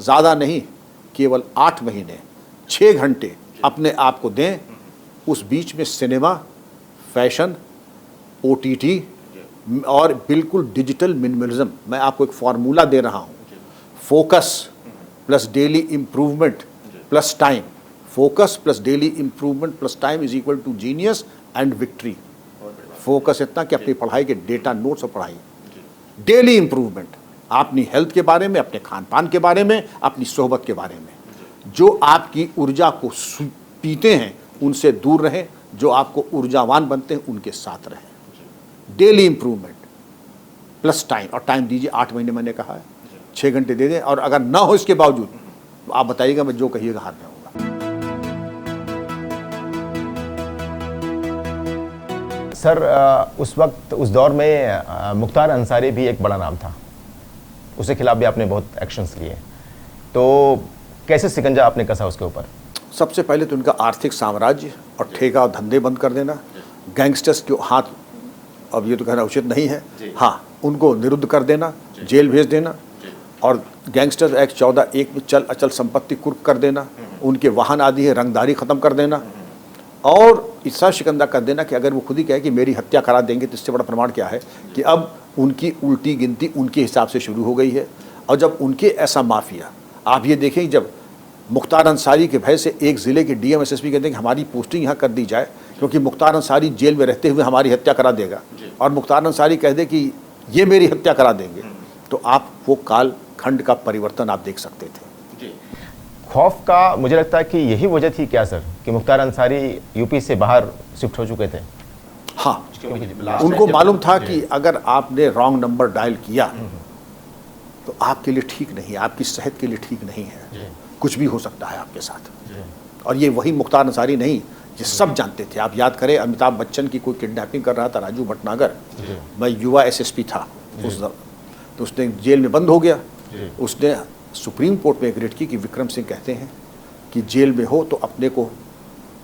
ज़्यादा नहीं, केवल 8 महीने 6 घंटे अपने आप को दें। उस बीच में सिनेमा, फैशन, OTT और बिल्कुल डिजिटल मिनिमलिज्म। मैं आपको एक फार्मूला दे रहा हूँ, focus plus daily improvement plus time. Focus plus daily improvement plus time is equal to genius and victory. Focus इतना कि अपनी पढ़ाई के डेटा, नोट्स और पढ़ाई। डेली इम्प्रूवमेंट अपनी हेल्थ के बारे में, अपने खान पान के बारे में, अपनी सोहबत के बारे में। जो आपकी ऊर्जा को पीते हैं उनसे दूर रहें, जो आपको ऊर्जावान बनते हैं उनके साथ रहें। डेली इम्प्रूवमेंट प्लस टाइम, और टाइम दीजिए 8 महीने मैंने कहा है, 6 घंटे दे दें। और अगर ना हो इसके बावजूद तो आप बताइएगा, मैं जो कहिएगा हाथ में होगा। सर उस वक्त, उस दौर में मुख्तार अंसारी भी एक बड़ा नाम था, उसके खिलाफ भी आपने बहुत एक्शंस लिए, तो कैसे शिकंजा आपने कसा उसके ऊपर? सबसे पहले तो उनका आर्थिक साम्राज्य और ठेका और धंधे बंद कर देना, गैंगस्टर्स के हाथ, अब ये तो कहना उचित नहीं है, हाँ, उनको निरुद्ध कर देना, जेल भेज देना, और गैंगस्टर्स एक्ट 14(1) में चल अचल संपत्ति कुर्क कर देना, उनके वाहन आदि है रंगदारी ख़त्म कर देना, और ऐसा शिकंजा कर देना कि अगर वो खुद ही कहे कि मेरी हत्या करा देंगे तो इससे बड़ा प्रमाण क्या है कि अब उनकी उल्टी गिनती उनके हिसाब से शुरू हो गई है। और जब उनके ऐसा माफिया, आप ये देखें, जब मुख्तार अंसारी के भय से एक ज़िले के DM SSP कहते हैं कि हमारी पोस्टिंग यहाँ कर दी जाए क्योंकि मुख्तार अंसारी जेल में रहते हुए हमारी हत्या करा देगा, और मुख्तार अंसारी कह दे कि ये मेरी हत्या करा देंगे, तो आप वो काल खंड का परिवर्तन आप देख सकते थे। खौफ का मुझे लगता है कि यही वजह थी क्या सर, कि मुख्तार अंसारी यूपी से बाहर शिफ्ट हो चुके थे? हाँ, उनको मालूम था कि अगर आपने रॉन्ग नंबर डायल किया तो आपके लिए ठीक नहीं है, आपकी सेहत के लिए ठीक नहीं है, कुछ भी हो सकता है आपके साथ। और ये वही मुख्तार अंसारी नहीं, ये सब जानते थे। आप याद करें, अमिताभ बच्चन की कोई किडनैपिंग कर रहा था, राजू भटनागर, मैं युवा SSP था उस दौर, तो उसने जेल में बंद हो गया। उसने सुप्रीम कोर्ट में एक रिट की कि विक्रम सिंह कहते हैं कि जेल में हो तो अपने को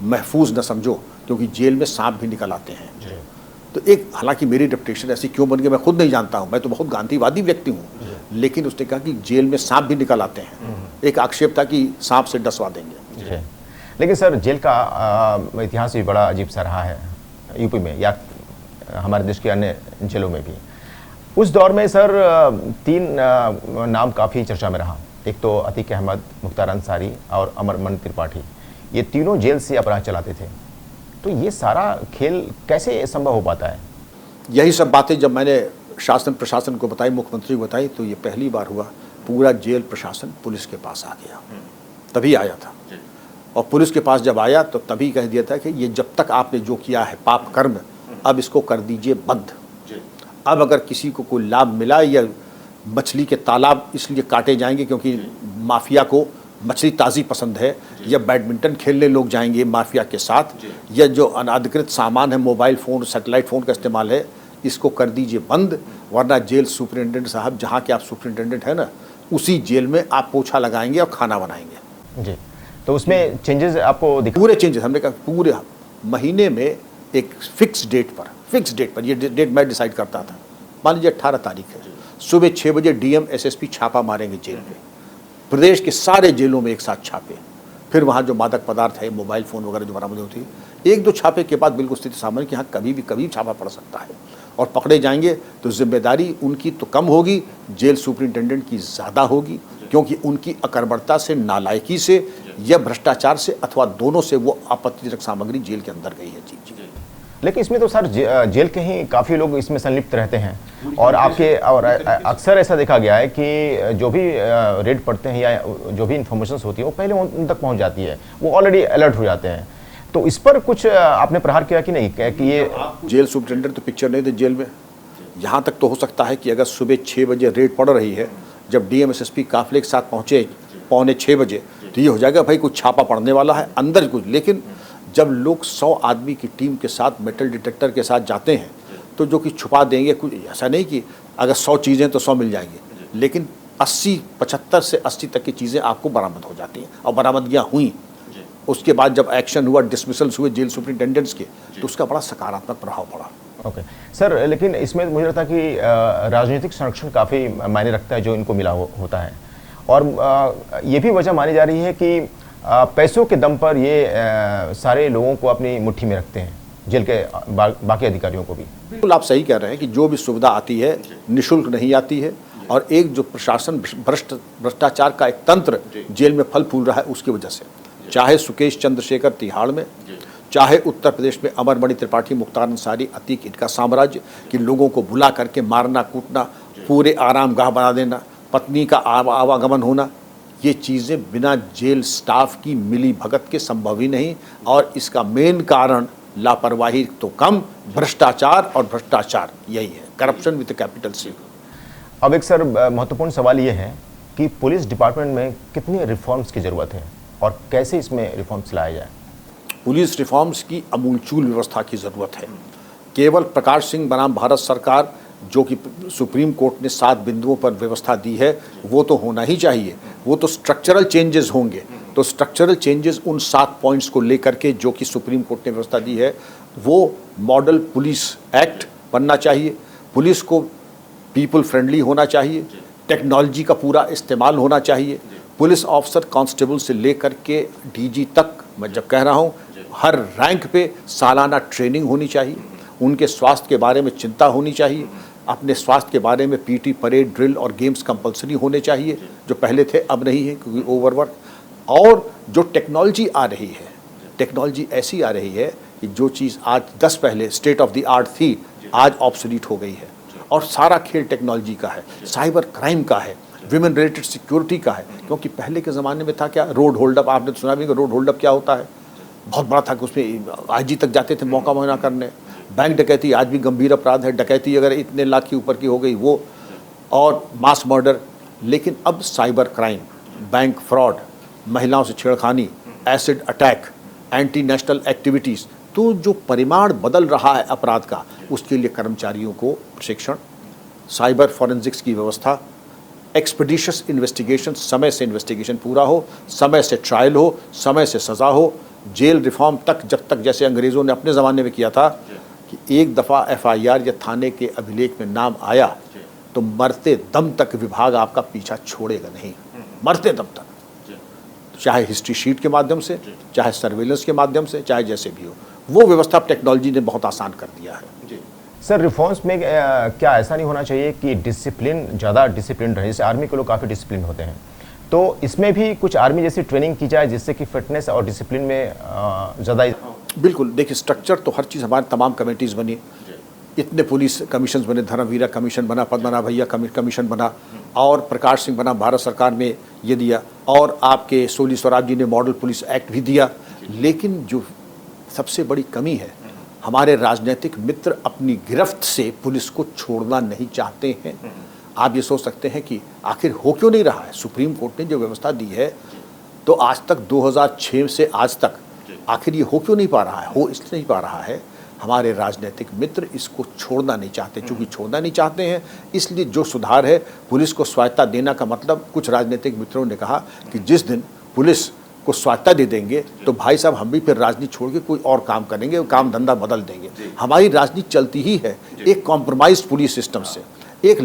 महफूज न समझो क्योंकि जेल में सांप भी निकल आते हैं। तो एक, हालांकि मेरी रेपुटेशन ऐसी क्यों बन गई मैं खुद नहीं जानता हूं, मैं तो बहुत गांधीवादी व्यक्ति हूं, लेकिन उसने कहा कि जेल में सांप भी निकल आते हैं। एक आक्षेप था कि सांप से डसवा देंगे। लेकिन सर जेल का इतिहास भी बड़ा अजीब सा रहा है यूपी में या हमारे देश के अन्य जेलों में भी। उस दौर में सर 3 नाम काफ़ी चर्चा में रहा, एक तो अतीक अहमद, मुख्तार अंसारी और अमरमन त्रिपाठी। ये तीनों जेल से अपराध चलाते थे, तो ये सारा खेल कैसे संभव हो पाता है? यही सब बातें जब मैंने शासन प्रशासन को बताई, मुख्यमंत्री को बताई, तो ये पहली बार हुआ पूरा जेल प्रशासन पुलिस के पास आ गया, तभी आया था। और पुलिस के पास जब आया तो तभी कह दिया था कि ये जब तक आपने जो किया है पाप कर्म, अब इसको कर दीजिए बंद। अब अगर किसी को कोई लाभ मिला, या मछली के तालाब इसलिए काटे जाएंगे क्योंकि माफिया को मछली ताज़ी पसंद है, या बैडमिंटन खेलने लोग जाएंगे माफिया के साथ, या जो अनाधिकृत सामान है, मोबाइल फ़ोन, सैटेलाइट फ़ोन का इस्तेमाल है, इसको कर दीजिए बंद, वरना जेल सुपरिटेंडेंट साहब, जहाँ के आप सुपरिटेंडेंट हैं ना, उसी जेल में आप पोछा लगाएंगे और खाना बनाएंगे। जी, तो उसमें चेंजेस आपको पूरे चेंजेस, हमने कहा पूरे महीने में एक फिक्स डेट पर, ये डेट मैं डिसाइड करता था। मान लीजिए 18 तारीख है, सुबह 6 बजे DM SSP छापा मारेंगे जेल पे, प्रदेश के सारे जेलों में एक साथ छापे। फिर वहाँ जो मादक पदार्थ है, मोबाइल फ़ोन वगैरह जो बरामद होती है, 1-2 छापे के बाद बिल्कुल स्थिति सामान्य कि हाँ कभी छापा पड़ सकता है, और पकड़े जाएंगे तो जिम्मेदारी उनकी तो कम होगी, जेल सुपरिटेंडेंट की ज़्यादा होगी, क्योंकि उनकी अकर्मण्यता से, नालायकी से या भ्रष्टाचार से अथवा दोनों से वो आपत्तिजनक सामग्री जेल के अंदर गई है। जी। लेकिन इसमें तो सर जेल के ही काफ़ी लोग इसमें संलिप्त रहते हैं, और अक्सर ऐसा देखा गया है कि जो भी रेड पड़ते हैं या जो भी इन्फॉर्मेशन होती है वो पहले उन तक पहुंच जाती है, वो ऑलरेडी अलर्ट हो जाते हैं। तो इस पर कुछ आपने प्रहार किया कि नहीं, कि ये जेल सुपरिटेंडेंट तो पिक्चर नहीं थे जेल में। यहाँ तक तो हो सकता है कि अगर सुबह 6 बजे रेड पड़ रही है, जब DM SSP काफिले के साथ पहुँचे 5:45 बजे, तो ये हो जाएगा भाई कुछ छापा पड़ने वाला है अंदर कुछ। लेकिन जब लोग 100 आदमी की टीम के साथ मेटल डिटेक्टर के साथ जाते हैं, तो जो कि छुपा देंगे, कुछ ऐसा नहीं कि अगर 100 चीज़ें तो 100 मिल जाएंगी, लेकिन 75 से 80 तक की चीज़ें आपको बरामद हो जाती हैं, और बरामदगियाँ हुई। उसके बाद जब एक्शन हुआ, डिसमिसल्स हुए जेल सुपरिटेंडेंट्स के, तो उसका बड़ा सकारात्मक प्रभाव पड़ा। ओके सर, लेकिन इसमें मुझे लगता है कि राजनीतिक संरक्षण काफ़ी मायने रखता है जो इनको मिला होता है, और ये भी वजह मानी जा रही है कि पैसों के दम पर ये सारे लोगों को अपनी मुट्ठी में रखते हैं, जेल के बाकी अधिकारियों को भी। बिल्कुल आप सही कह रहे हैं कि जो भी सुविधा आती है निःशुल्क नहीं आती है, और एक जो प्रशासन भ्रष्टाचार का एक तंत्र जेल में फल फूल रहा है उसकी वजह से, चाहे सुकेश चंद्रशेखर तिहाड़ में, चाहे उत्तर प्रदेश में अमरमणि त्रिपाठी, मुख्तार अंसारी, अतीक, इनका साम्राज्य कि लोगों को बुला करके मारना कूटना, पूरे आरामगाह बना देना, पत्नी का आवागमन होना, ये चीज़ें बिना जेल स्टाफ की मिली भगत के संभव ही नहीं। और इसका मेन कारण लापरवाही तो कम, भ्रष्टाचार, और भ्रष्टाचार यही है, करप्शन विद कैपिटल C। अब एक सर महत्वपूर्ण सवाल ये है कि पुलिस डिपार्टमेंट में कितनी रिफॉर्म्स की ज़रूरत है और कैसे इसमें रिफॉर्म्स लाया जाए? पुलिस रिफॉर्म्स की अमूलचूल व्यवस्था की ज़रूरत है। केवल प्रकाश सिंह बनाम भारत सरकार, जो कि सुप्रीम कोर्ट ने 7 बिंदुओं पर व्यवस्था दी है, वो तो होना ही चाहिए। वो तो स्ट्रक्चरल चेंजेस होंगे, तो स्ट्रक्चरल चेंजेस उन 7 पॉइंट्स को लेकर के जो कि सुप्रीम कोर्ट ने व्यवस्था दी है, वो मॉडल पुलिस एक्ट बनना चाहिए। पुलिस को पीपल फ्रेंडली होना चाहिए, टेक्नोलॉजी का पूरा इस्तेमाल होना चाहिए। पुलिस ऑफिसर कांस्टेबल से लेकर के DG तक, मैं जब कह रहा हूँ, हर रैंक पे सालाना ट्रेनिंग होनी चाहिए। उनके स्वास्थ्य के बारे में चिंता होनी चाहिए। अपने स्वास्थ्य के बारे में PT, परेड, ड्रिल और गेम्स कंपलसरी होने चाहिए, जो पहले थे अब नहीं है क्योंकि ओवरवर्क। और जो टेक्नोलॉजी आ रही है, टेक्नोलॉजी ऐसी आ रही है कि जो चीज़ आज 10 पहले स्टेट ऑफ द आर्ट थी, आज ऑब्सोलीट हो गई है। और सारा खेल टेक्नोलॉजी का है, साइबर क्राइम का है, विमेन रिलेटेड सिक्योरिटी का है। क्योंकि पहले के ज़माने में था क्या, रोड होल्डअप, आपने तो सुना भी कि रोड होल्डअप क्या होता है, बहुत बड़ा था कि उसमें IG तक जाते थे मौका मुआयना करने। बैंक डकैती आज भी गंभीर अपराध है, डकैती अगर इतने लाख के ऊपर की हो गई वो, और मास मर्डर। लेकिन अब साइबर क्राइम, बैंक फ्रॉड, महिलाओं से छेड़खानी, acid attack, anti national activities, तो जो परिमाण बदल रहा है अपराध का, उसके लिए कर्मचारियों को प्रशिक्षण, साइबर फॉरेंसिक्स की व्यवस्था, एक्सपीडिशियस इन्वेस्टिगेशन, समय से इन्वेस्टिगेशन पूरा हो, समय से ट्रायल हो, समय से सज़ा हो। जेल रिफॉर्म तक, जब तक जैसे अंग्रेज़ों ने अपने ज़माने में किया था कि एक दफ़ा FIR या थाने के अभिलेख में नाम आया तो मरते दम तक विभाग आपका पीछा छोड़ेगा नहीं, मरते दम तक, चाहे हिस्ट्री शीट के माध्यम से, चाहे सर्वेलेंस के माध्यम से, चाहे जैसे भी हो। वो व्यवस्था टेक्नोलॉजी ने बहुत आसान कर दिया है। सर रिफॉर्म्स में क्या ऐसा नहीं होना चाहिए कि डिसिप्लिन, ज़्यादा डिसिप्लिन रहे? जैसे आर्मी के लोग काफ़ी डिसिप्लिन होते हैं, तो इसमें भी कुछ आर्मी जैसी ट्रेनिंग की जाए जिससे कि फिटनेस और डिसिप्लिन में ज़्यादा। बिल्कुल, देखिए स्ट्रक्चर तो हर चीज़, हमारे तमाम कमेटीज़ बनी, इतने पुलिस कमीशन बने, धर्मवीरा कमीशन बना, पद्मनाभ भैया कमीशन बना, और प्रकाश सिंह बना, भारत सरकार ने ये दिया, और आपके सोली स्वराज जी ने मॉडल पुलिस एक्ट भी दिया। लेकिन जो सबसे बड़ी कमी है, हमारे राजनीतिक मित्र अपनी गिरफ्त से पुलिस को छोड़ना नहीं चाहते हैं। आप ये सोच सकते हैं कि आखिर हो क्यों नहीं रहा है। सुप्रीम कोर्ट ने जो व्यवस्था दी है, तो आज तक 2006 से आज तक आखिर ये हो क्यों नहीं पा रहा है? हो इसलिए नहीं पा रहा है, हमारे राजनीतिक मित्र इसको छोड़ना नहीं चाहते। चूँकि छोड़ना नहीं चाहते हैं, इसलिए जो सुधार है, पुलिस को स्वायत्ता देना का मतलब, कुछ राजनीतिक मित्रों ने कहा कि जिस दिन पुलिस को स्वायत्ता दे देंगे तो भाई साहब हम भी फिर राजनीति छोड़ के कोई और काम करेंगे, काम धंधा बदल देंगे। हमारी राजनीति चलती ही है एक कॉम्प्रोमाइज पुलिस सिस्टम से, एक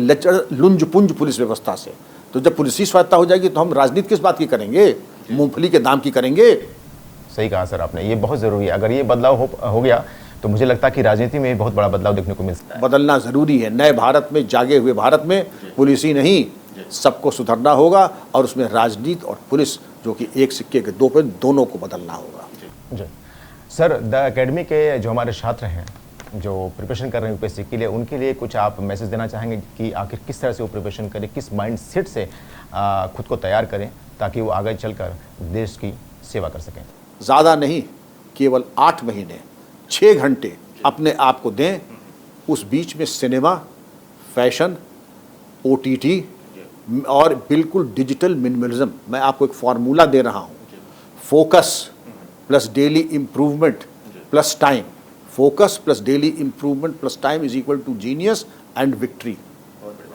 लुंज पुंज पुलिस व्यवस्था से। तो जब पुलिस ही स्वायत्ता हो जाएगी तो हम राजनीति किस बात की करेंगे, मूंगफली के दाम की करेंगे। सही कहा सर आपने, ये बहुत ज़रूरी है। अगर ये बदलाव हो गया तो मुझे लगता है कि राजनीति में बहुत बड़ा बदलाव देखने को मिल सकता है। बदलना ज़रूरी है। नए भारत में, जागे हुए भारत में पुलिस ही नहीं, सबको सुधरना होगा, और उसमें राजनीति और पुलिस, जो कि एक सिक्के के 2 पहलू, दोनों को बदलना होगा। जी सर, द एकेडमी के जो हमारे छात्र हैं जो प्रिपरेशन कर रहे हैं UPSC के लिए, उनके लिए कुछ आप मैसेज देना चाहेंगे कि आखिर किस तरह से वो प्रिपरेशन करें, किस माइंड सेट से खुद को तैयार करें ताकि वो आगे चलकर देश की सेवा कर सकें? ज़्यादा नहीं, केवल 8 महीने 6 घंटे अपने आप को दें। उस बीच में सिनेमा, फैशन, OTT और बिल्कुल डिजिटल मिनिमलिज्म, मैं आपको एक फार्मूला दे रहा हूँ, focus plus daily improvement plus time, focus plus daily improvement plus time is equal to genius and victory.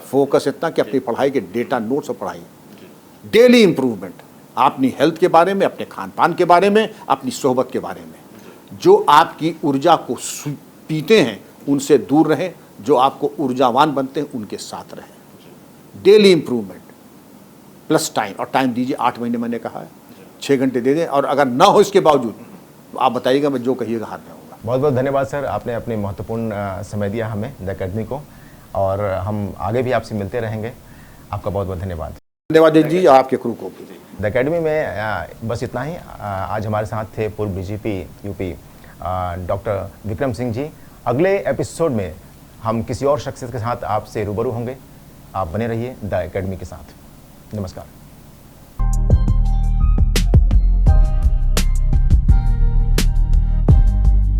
Focus इतना कि अपनी पढ़ाई के डेटा, नोट्स और पढ़ाई, डेली इम्प्रूवमेंट अपनी हेल्थ के बारे में, अपने खान पान के बारे में, अपनी सोहबत के बारे में। जो आपकी ऊर्जा को पीते हैं उनसे दूर रहें, जो आपको ऊर्जावान बनते हैं उनके साथ रहें। डेली इम्प्रूवमेंट, प्लस टाइम, और टाइम दीजिए 8 महीने मैंने कहा है, 6 घंटे दे दें, और अगर ना हो इसके बावजूद तो आप बताइएगा, मैं जो कहिएगा हाथ में होगा। बहुत बहुत धन्यवाद सर, आपने अपने महत्वपूर्ण समय दिया हमें द एकेडमी को, और हम आगे भी आपसे मिलते रहेंगे। आपका बहुत बहुत धन्यवाद। धन्यवाद जी, आपके क्रू को भी। द एकेडमी में बस इतना ही। आज हमारे साथ थे पूर्व DGP UP doctor Vikram Singh ji. अगले एपिसोड में हम किसी और शख्सियत के साथ आपसे रूबरू होंगे। आप बने रहिए द एकेडमी के साथ। नमस्कार।